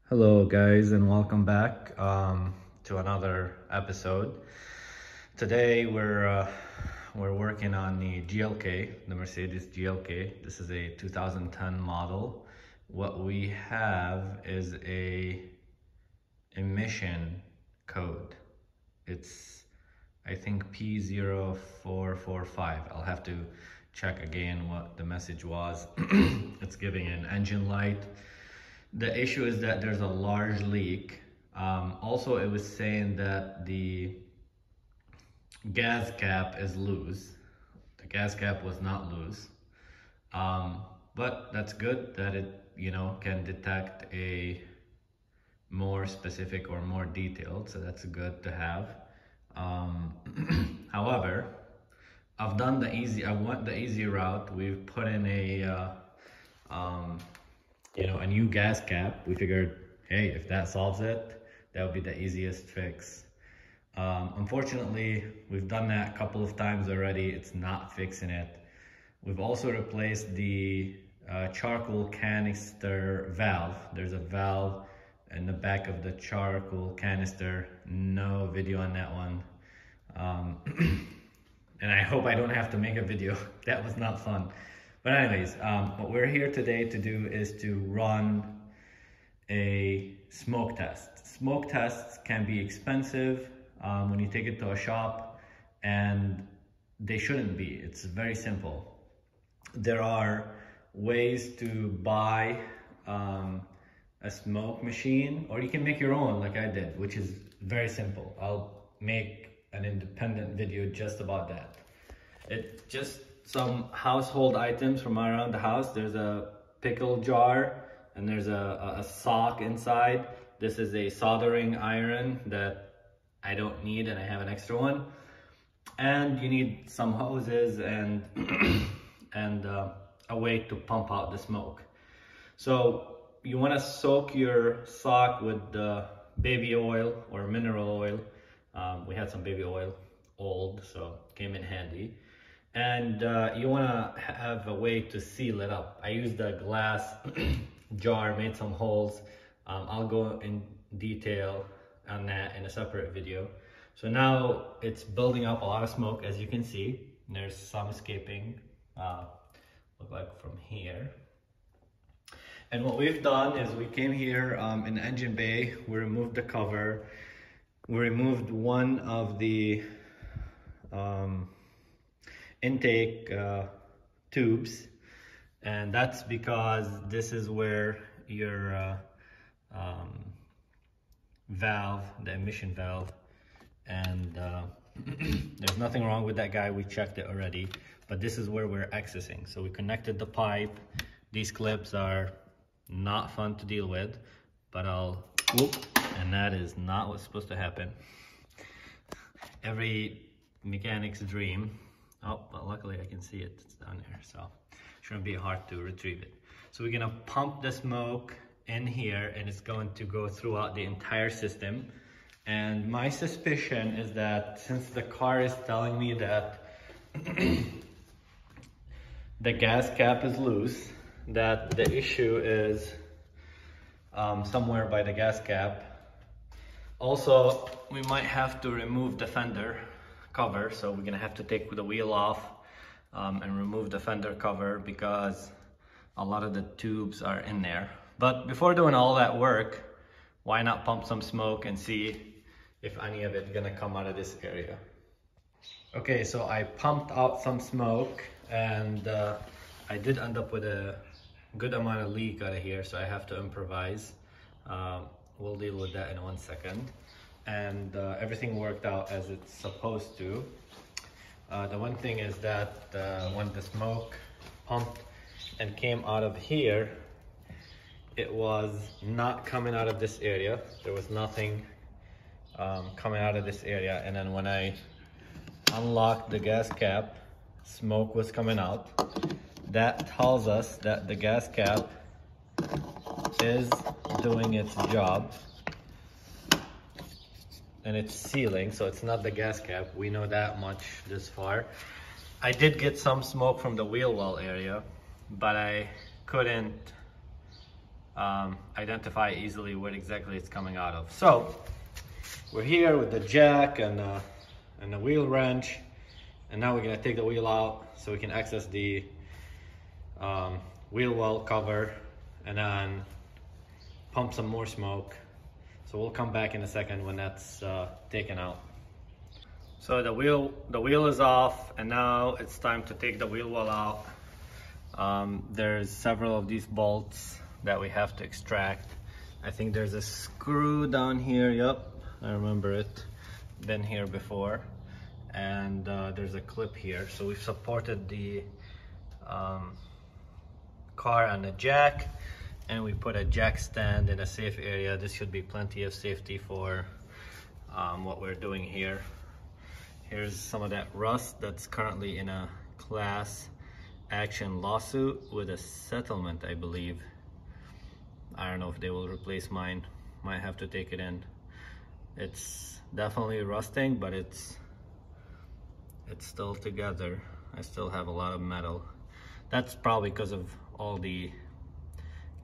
Hello guys, and welcome back to another episode. Today we're working on the GLK, the Mercedes GLK. This is a 2010 model. What we have is a emission code. It's I think P0445. I'll have to check again what the message was. It's giving an engine light. The issue is that there's a large leak. Also, it was saying that the gas cap is loose. The gas cap was not loose. But that's good that it, can detect a more specific or more detailed. So that's good to have. However, I went the easy route. We've put in a new gas cap. We figured, hey, if that solves it, that would be the easiest fix. Unfortunately, we've done that a couple of times already. It's not fixing it. We've also replaced the charcoal canister valve. There's a valve in the back of the charcoal canister. No video on that one. And I hope I don't have to make a video. That was not fun. But anyways, what we're here today to do is to run a smoke test. Smoke tests can be expensive when you take it to a shop, and they shouldn't be. It's very simple. There are ways to buy a smoke machine, or you can make your own like I did, which is very simple. I'll make an independent video just about that. It's just some household items from around the house. There's a pickle jar and there's a sock inside. This is a soldering iron that I don't need and I have an extra one. And you need some hoses and a way to pump out the smoke. So you want to soak your sock with the baby oil or mineral oil. We had some baby oil, old, so it came in handy. And you want to have a way to seal it up. I used a glass jar, made some holes. I'll go in detail on that in a separate video. So now it's building up a lot of smoke, as you can see. There's some escaping, look like from here. And what we've done is we came here in the engine bay, we removed the cover, we removed one of the intake tubes, and that's because this is where your valve, the emission valve, and there's nothing wrong with that guy. We checked it already, but this is where we're accessing. So we connected the pipe. These clips are not fun to deal with, but and that is not what's supposed to happen. Every mechanic's dream. Oh, but luckily I can see it, it's down there, so shouldn't be hard to retrieve it. So we're gonna pump the smoke in here, and it's going to go throughout the entire system. And my suspicion is that since the car is telling me that the gas cap is loose, that the issue is somewhere by the gas cap. Also, we might have to remove the fender cover, so we're gonna have to take the wheel off and remove the fender cover because a lot of the tubes are in there. But before doing all that work, why not pump some smoke and see if any of it's gonna come out of this area. Okay, so I pumped out some smoke, and I did end up with a good amount of leak out of here, so I have to improvise. We'll deal with that in 1 second. And everything worked out as it's supposed to. The one thing is that when the smoke pumped and came out of here, it was not coming out of this area. There was nothing coming out of this area. And then when I unlocked the gas cap, smoke was coming out. That tells us that the gas cap is doing its job. And it's sealing, so it's not the gas cap. We know that much this far. I did get some smoke from the wheel well area, but I couldn't identify easily what exactly it's coming out of. So we're here with the jack and the wheel wrench, and now we're gonna take the wheel out so we can access the wheel well cover and then pump some more smoke. So we'll come back in a second when that's taken out. So the wheel is off, and now it's time to take the wheel well out. There's several of these bolts that we have to extract. I think there's a screw down here. Yep, I remember it. Been here before. And there's a clip here. So we've supported the car on the jack, and we put a jack stand in a safe area. This should be plenty of safety for what we're doing here. Here's some of that rust that's currently in a class action lawsuit with a settlement, I believe. I don't know if they will replace mine. Might have to take it in. It's definitely rusting, but it's still together. I still have a lot of metal. That's probably because of all the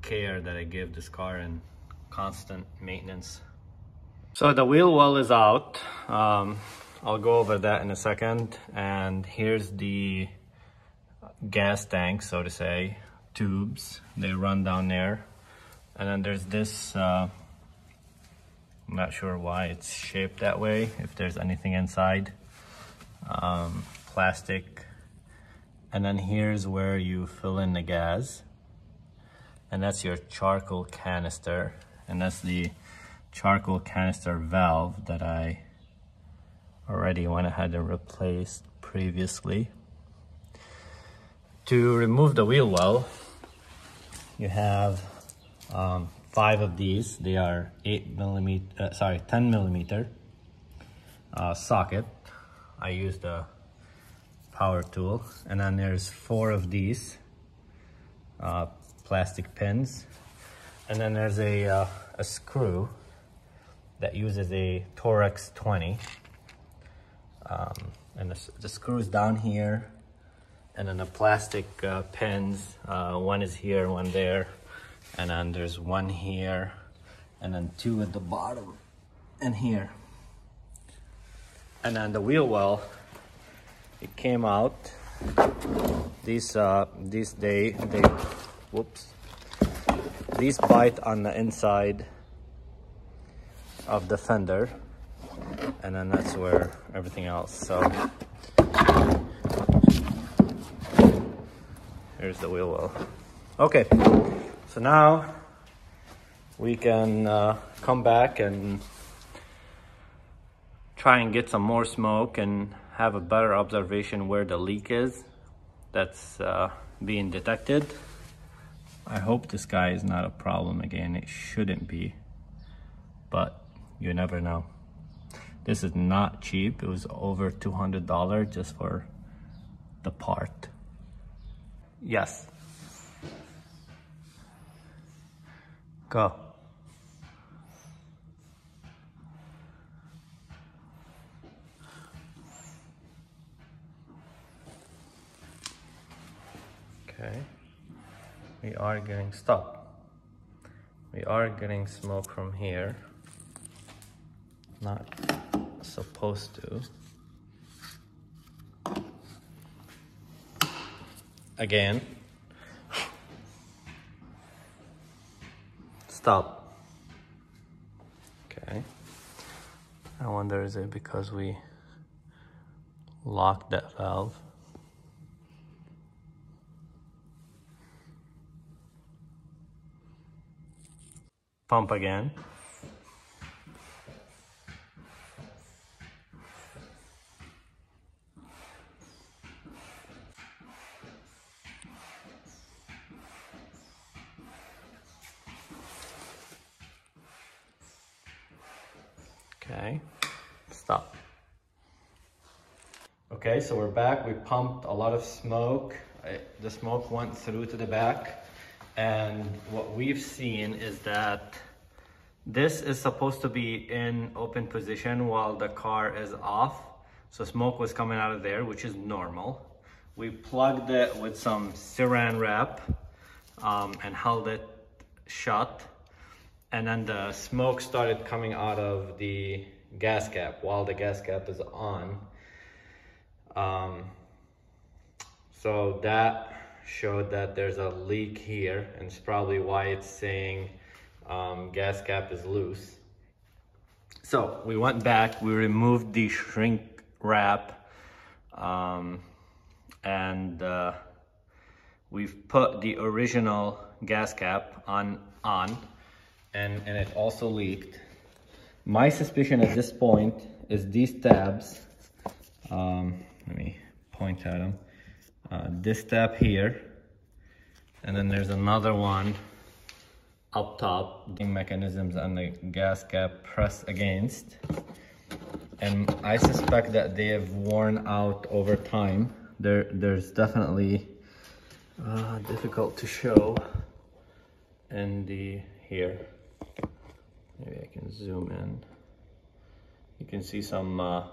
care that I give this car and constant maintenance. So the wheel well is out. I'll go over that in a second. And here's the gas tank, so to say, tubes. They run down there. And then there's this, I'm not sure why it's shaped that way, if there's anything inside. Plastic. And then here's where you fill in the gas. And that's your charcoal canister. And that's the charcoal canister valve that I already went ahead and replaced previously. To remove the wheel well, you have 5 of these. They are 10 millimeter socket. I used a power tool. And then there's 4 of these plastic pins. And then there's a screw that uses a Torx 20. And the screws down here, and then the plastic pins, one is here, one there, and then there's one here, and then 2 at the bottom and here. And then the wheel well, it came out. These bite on the inside of the fender, and then that's where everything else. So here's the wheel well. Okay, so now we can come back and try and get some more smoke and have a better observation where the leak is that's being detected. I hope this guy is not a problem again. It shouldn't be, but you never know. This is not cheap. It was over $200 just for the part. Yes. Go. Okay. We are getting stop. We are getting smoke from here. Not supposed to. Again. Stop. Okay. I wonder, is it because we locked that valve? Pump again. Okay, stop. Okay, so we're back. We pumped a lot of smoke. The smoke went through to the back. And what we've seen is that this is supposed to be in open position while the car is off. So smoke was coming out of there, which is normal. We plugged it with some saran wrap and held it shut, and then the smoke started coming out of the gas cap while the gas cap is on. So that showed that there's a leak here, and it's probably why it's saying gas cap is loose. So we went back, we removed the shrink wrap, and we've put the original gas cap on, and it also leaked. My suspicion at this point is these tabs, let me point at them. This tab here, and then there's another one up top. The mechanisms on the gas cap press against, and I suspect that they have worn out over time. There's definitely difficult to show in the here. Maybe I can zoom in. You can see some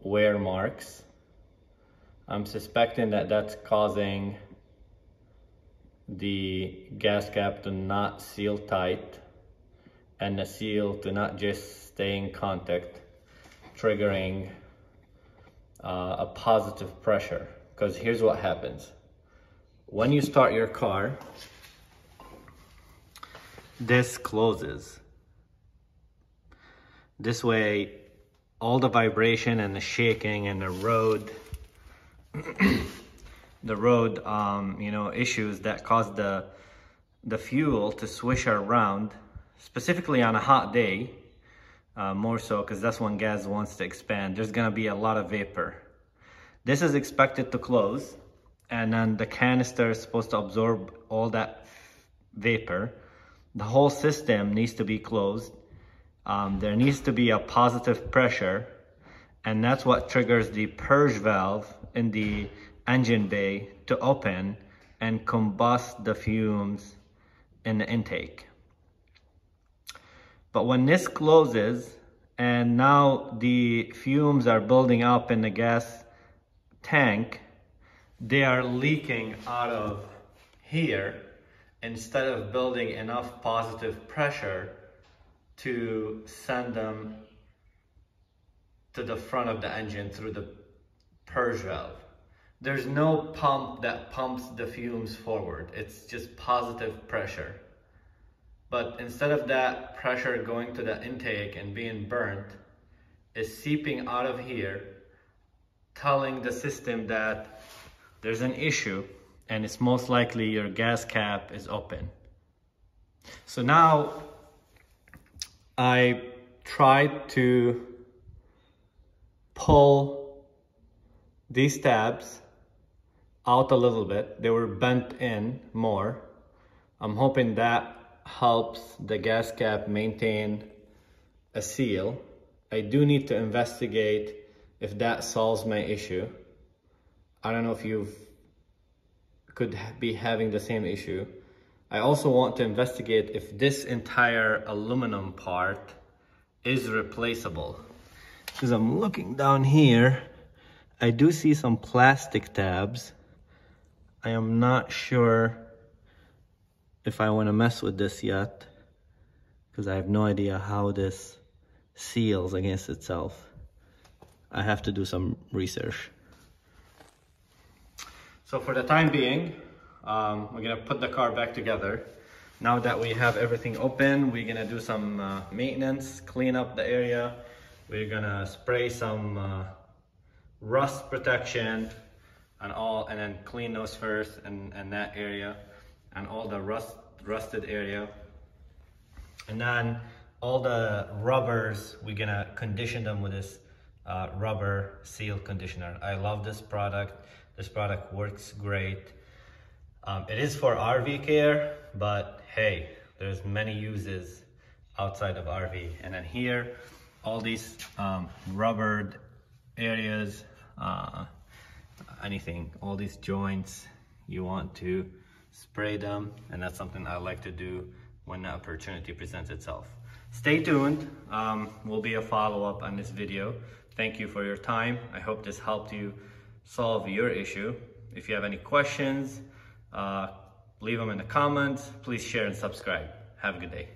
wear marks. I'm suspecting that that's causing the gas cap to not seal tight and the seal to not just stay in contact, triggering a positive pressure. Because here's what happens. When you start your car, this closes. This way, all the vibration and the shaking and the road issues that cause the fuel to swish around, specifically on a hot day, more so because that's when gas wants to expand. There's gonna be a lot of vapor. This is expected to close, and then the canister is supposed to absorb all that vapor. The whole system needs to be closed. There needs to be a positive pressure, and that's what triggers the purge valve in the engine bay to open and combust the fumes in the intake. But when this closes and now the fumes are building up in the gas tank, they are leaking out of here instead of building enough positive pressure to send them to the front of the engine through the purge valve. There's no pump that pumps the fumes forward. It's just positive pressure. But instead of that pressure going to the intake and being burnt, it's seeping out of here, telling the system that there's an issue and it's most likely your gas cap is open. So now I tried to pull these tabs out a little bit. They were bent in more. I'm hoping that helps the gas cap maintain a seal. I do need to investigate if that solves my issue. I don't know if you could be having the same issue. I also want to investigate if this entire aluminum part is replaceable. Because I'm looking down here, I do see some plastic tabs. I am not sure if I want to mess with this yet, because I have no idea how this seals against itself. I have to do some research. So for the time being, we're gonna put the car back together. Now that we have everything open, we're gonna do some maintenance, clean up the area. We're gonna spray some rust protection and then clean those first, and that area and all the rusted area. And then all the rubbers, we're gonna condition them with this rubber seal conditioner. I love this product. This product works great. It is for RV care, but hey, there's many uses outside of RV. And then here, all these rubbered areas, anything, all these joints, you want to spray them, and that's something I like to do when the opportunity presents itself. Stay tuned, will be a follow-up on this video. Thank you for your time. I hope this helped you solve your issue. If you have any questions, leave them in the comments. Please share and subscribe. Have a good day.